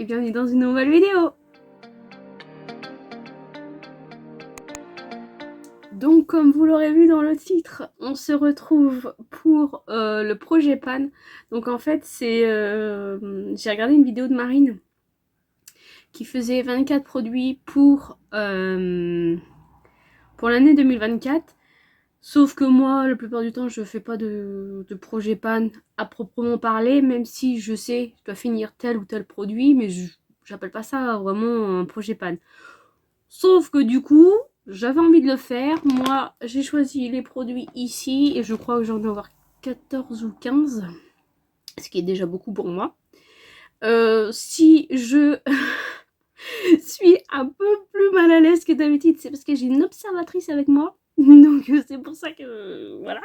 et bienvenue dans une nouvelle vidéo. Donc comme vous l'aurez vu dans le titre, on se retrouve pour le projet Pan. Donc en fait c'est... j'ai regardé une vidéo de Marine qui faisait 24 produits pour l'année 2024. Sauf que moi, la plupart du temps, je fais pas de projet Pan à proprement parler, même si je sais, je dois finir tel ou tel produit, mais j'appelle pas ça vraiment un projet Pan. Sauf que du coup, j'avais envie de le faire. Moi, j'ai choisi les produits ici, et je crois que j'en ai avoir 14 ou 15, ce qui est déjà beaucoup pour moi. Si je suis un peu plus mal à l'aise que d'habitude, c'est parce que j'ai une observatrice avec moi. Donc c'est pour ça que... voilà.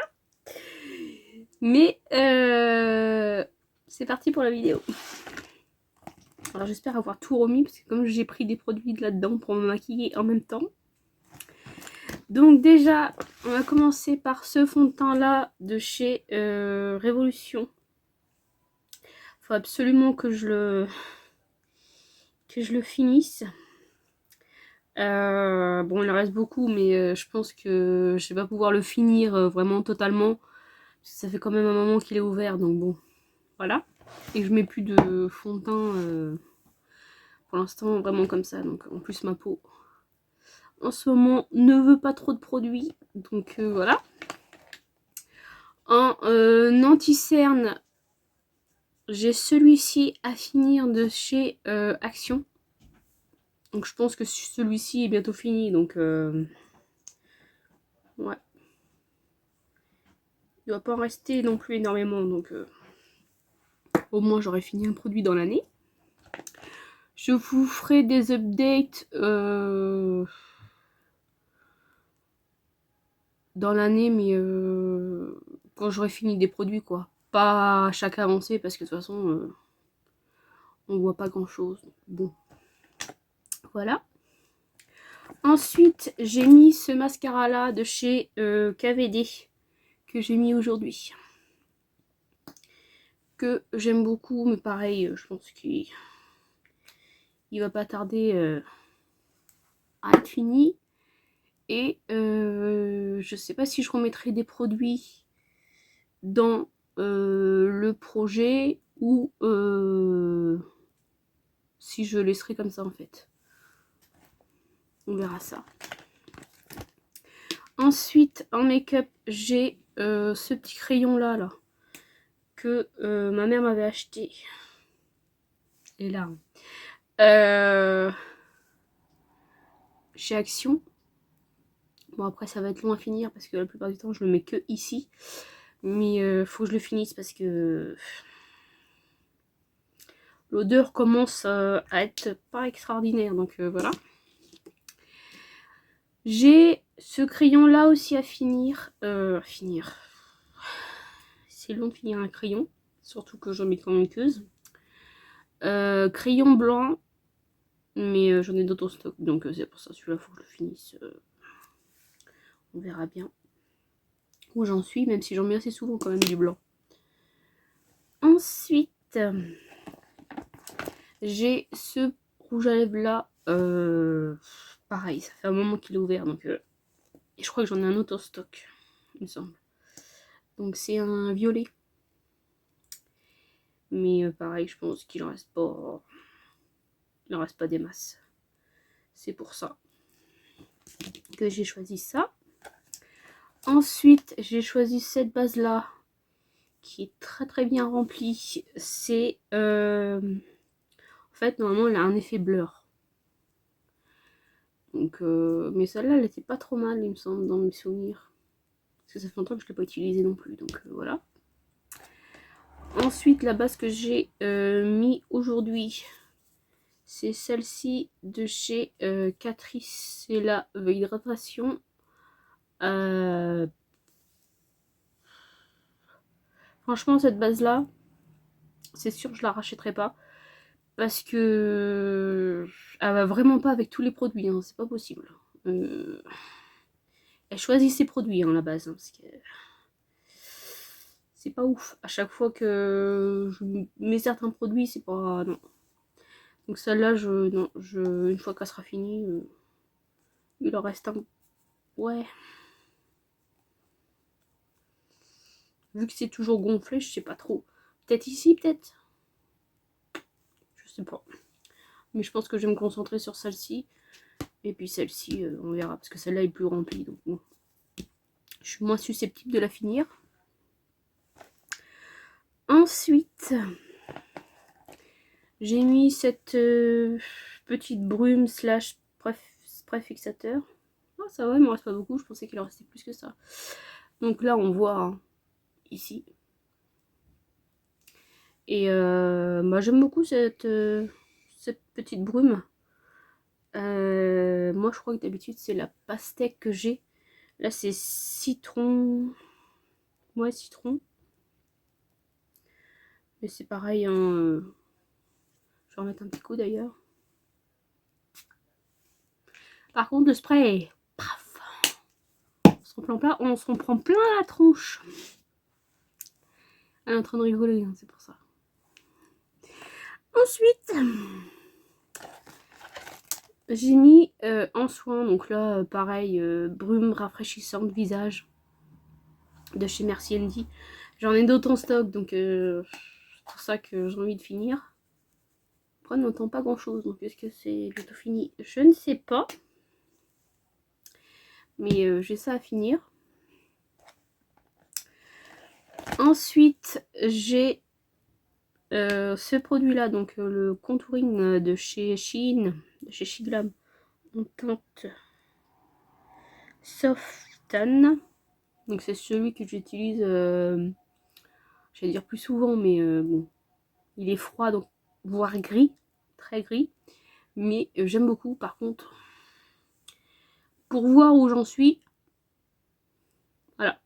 Mais c'est parti pour la vidéo. Alors j'espère avoir tout remis, parce que comme j'ai pris des produits de là-dedans pour me maquiller en même temps. Donc déjà, on va commencer par ce fond de teint là de chez Révolution. Faut absolument que je le finisse. Bon, il en reste beaucoup, mais je pense que je vais pas pouvoir le finir vraiment totalement. Parce que ça fait quand même un moment qu'il est ouvert, donc bon, voilà. Et je mets plus de fond de teint pour l'instant, vraiment comme ça. Donc en plus, ma peau en ce moment ne veut pas trop de produits, donc voilà. En anti-cerne, j'ai celui-ci à finir de chez Action. Donc je pense que celui-ci est bientôt fini, donc ouais. Il doit pas en rester non plus énormément, donc au moins j'aurai fini un produit dans l'année. Je vous ferai des updates dans l'année, mais quand j'aurai fini des produits, quoi. Pas à chaque avancée, parce que de toute façon, on voit pas grand chose. Bon, voilà. Ensuite, j'ai mis ce mascara là de chez KVD que j'ai mis aujourd'hui, que j'aime beaucoup, mais pareil, je pense qu'il va pas tarder à être fini. Et je sais pas si je remettrai des produits dans le projet ou si je laisserai comme ça en fait. On verra ça. Ensuite, en make-up, j'ai ce petit crayon là que ma mère m'avait acheté. Et là, chez Action. Bon, après ça va être long à finir parce que la plupart du temps je le mets que ici. Mais faut que je le finisse parce que l'odeur commence à être pas extraordinaire. Donc voilà. J'ai ce crayon là aussi à finir. C'est long de finir un crayon. Surtout que j'en mets quand même queuse. Crayon blanc. Mais j'en ai d'autres en stock. Donc c'est pour ça, celui-là faut que je le finisse. On verra bien où j'en suis. Même si j'en mets assez souvent quand même du blanc. Ensuite, j'ai ce rouge à lèvres là. Pareil, ça fait un moment qu'il est ouvert. Donc, et je crois que j'en ai un autre en stock, il me semble. Donc c'est un violet. Mais pareil, je pense qu'il en reste pas. Il en reste pas des masses. C'est pour ça que j'ai choisi ça. Ensuite, j'ai choisi cette base là qui est très bien remplie. C'est en fait normalement elle a un effet blur. Donc mais celle-là elle était pas trop mal, il me semble, dans mes souvenirs. Parce que ça fait longtemps que je ne l'ai pas utilisée non plus. Donc voilà. Ensuite, la base que j'ai mis aujourd'hui, c'est celle-ci de chez Catrice. C'est la hydratation. Franchement, cette base-là, c'est sûr que je la rachèterai pas. Parce que elle va vraiment pas avec tous les produits. Hein, c'est pas possible. Elle choisit ses produits, hein, la base. Hein, parce que pas ouf. À chaque fois que je mets certains produits, c'est pas... non. Donc celle-là, non, une fois qu'elle sera finie, il en reste un. Ouais. Vu que c'est toujours gonflé, je sais pas trop. Peut-être ici, peut-être. Je sais pas. Mais je pense que je vais me concentrer sur celle-ci. Et puis celle-ci, on verra. Parce que celle-là est plus remplie. Donc bon. Je suis moins susceptible de la finir. Ensuite, j'ai mis cette petite brume slash spray fixateur. Ah, ça va, il me reste pas beaucoup. Je pensais qu'il en restait plus que ça. Donc là, on voit hein, ici. Et bah, j'aime beaucoup cette petite brume. Moi, je crois que d'habitude, c'est la pastèque que j'ai. Là, c'est citron. Ouais, citron. Mais c'est pareil. Hein, je vais remettre un petit coup d'ailleurs. Par contre, le spray, paf, on s'en prend plein la tronche. Elle est en train de rigoler, hein, c'est pour ça. Ensuite, j'ai mis en soin, donc là, pareil, brume rafraîchissante visage de chez Merci Andy. J'en ai d'autres en stock, donc c'est pour ça que j'ai envie de finir. Après, on n'entend pas grand chose, donc est-ce que c'est bientôt fini? Je ne sais pas. Mais j'ai ça à finir. Ensuite, j'ai ce produit-là, donc le contouring de chez Shein, de chez Shiglam, en teinte Softan. Donc c'est celui que j'utilise, j'allais dire plus souvent, mais bon, il est froid, donc voire gris, très gris. Mais j'aime beaucoup, par contre, pour voir où j'en suis, voilà,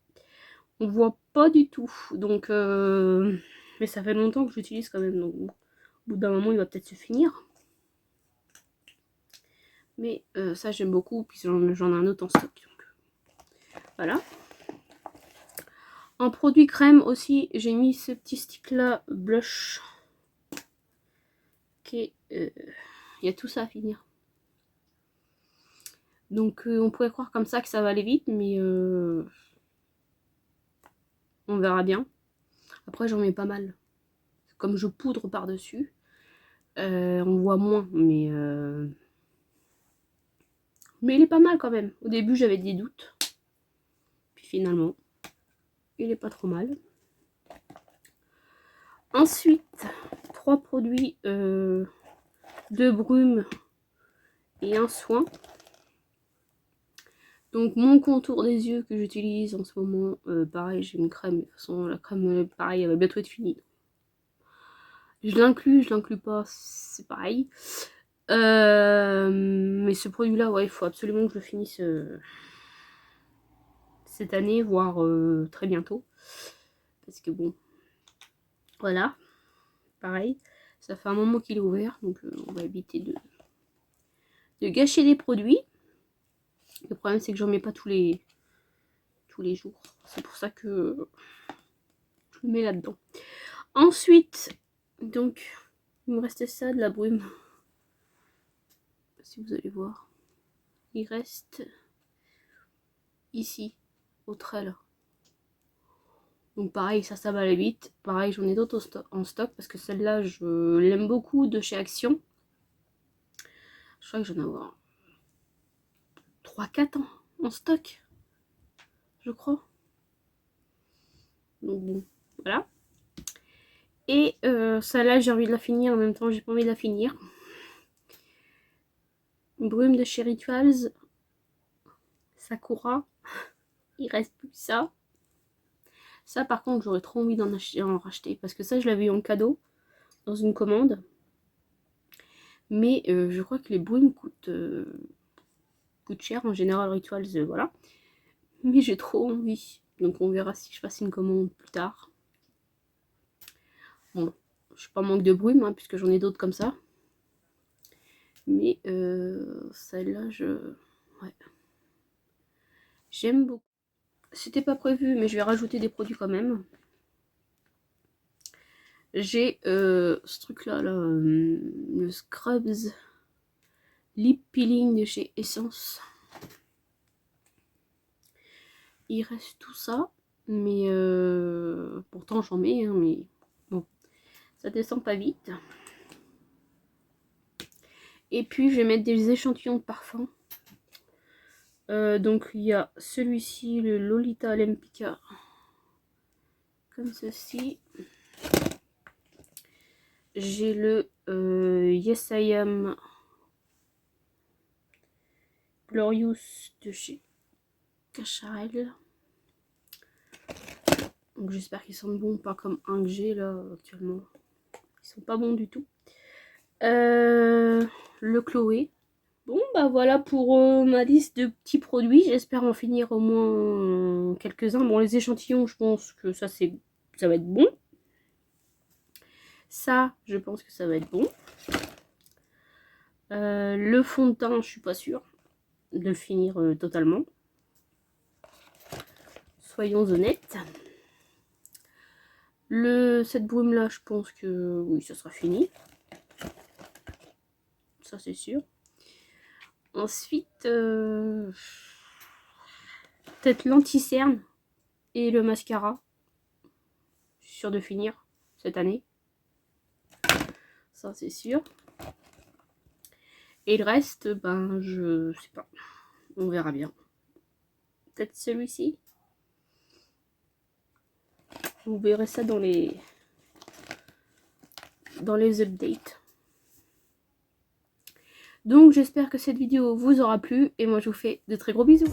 on voit pas du tout. Donc, mais ça fait longtemps que j'utilise quand même, donc bon, au bout d'un moment, il va peut-être se finir. Mais ça, j'aime beaucoup, puis j'en ai un autre en stock. Donc, voilà. En produit crème aussi, j'ai mis ce petit stick-là, blush. Il y a tout ça à finir. Donc on pourrait croire comme ça que ça va aller vite, mais on verra bien. Après j'en mets pas mal. Comme je poudre par-dessus, on voit moins, mais il est pas mal quand même. Au début j'avais des doutes. Puis finalement, il est pas trop mal. Ensuite, 3 produits, 2 brumes et un soin. Donc mon contour des yeux que j'utilise en ce moment, pareil j'ai une crème, de toute façon la crème pareil elle va bientôt être finie. Je l'inclus pas, c'est pareil. Mais ce produit là, ouais, il faut absolument que je le finisse cette année, voire très bientôt. Parce que bon, voilà, pareil, ça fait un moment qu'il est ouvert, donc on va éviter de gâcher des produits. Le problème c'est que j'en mets pas tous les jours. C'est pour ça que je le mets là-dedans. Ensuite, donc, il me restait ça, de la brume. Si vous allez voir. Il reste ici, au trait là. Donc pareil, ça va aller vite. Pareil, j'en ai d'autres en stock parce que celle-là, je l'aime beaucoup de chez Action. Je crois que j'en ai avoir 3-4 ans en stock. Je crois. Donc bon, voilà. Et celle-là, j'ai envie de la finir. En même temps, j'ai pas envie de la finir. Brume de chez Rituals. Sakura. Il reste plus que ça. Ça, par contre, j'aurais trop envie en racheter. Parce que ça, je l'avais eu en cadeau. Dans une commande. Mais je crois que les brumes coûtent cher. En général, Rituals, voilà. Mais j'ai trop envie. Donc on verra si je fasse une commande plus tard. Bon, je suis pas en manque de brume, hein, puisque j'en ai d'autres comme ça. Mais celle-là, ouais. J'aime beaucoup. C'était pas prévu, mais je vais rajouter des produits quand même. j'ai ce truc là, le Scrubs Lip Peeling de chez Essence. Il reste tout ça, mais pourtant j'en mets, hein, mais bon, ça descend pas vite. Et puis je vais mettre des échantillons de parfum. Donc il y a celui-ci, le Lolita Lempicka, comme ceci. J'ai le Yes I Am Glorious de chez Cacharel. Donc j'espère qu'ils sont bons, pas comme un que j'ai là actuellement. Ils sont pas bons du tout. Le Chloé. Bon bah voilà pour ma liste de petits produits. J'espère en finir au moins quelques-uns. Bon, les échantillons, je pense que ça va être bon. Ça, je pense que ça va être bon. Le fond de teint, je suis pas sûre de le finir totalement. Soyons honnêtes. Cette brume là, je pense que oui, ça sera fini. Ça c'est sûr. Ensuite, peut-être l'anti-cerne et le mascara. Je suis sûre de finir cette année. Ça c'est sûr. Et le reste, ben je sais pas. On verra bien. Peut-être celui-ci. Vous verrez ça dans les updates. Donc j'espère que cette vidéo vous aura plu et moi je vous fais de très gros bisous.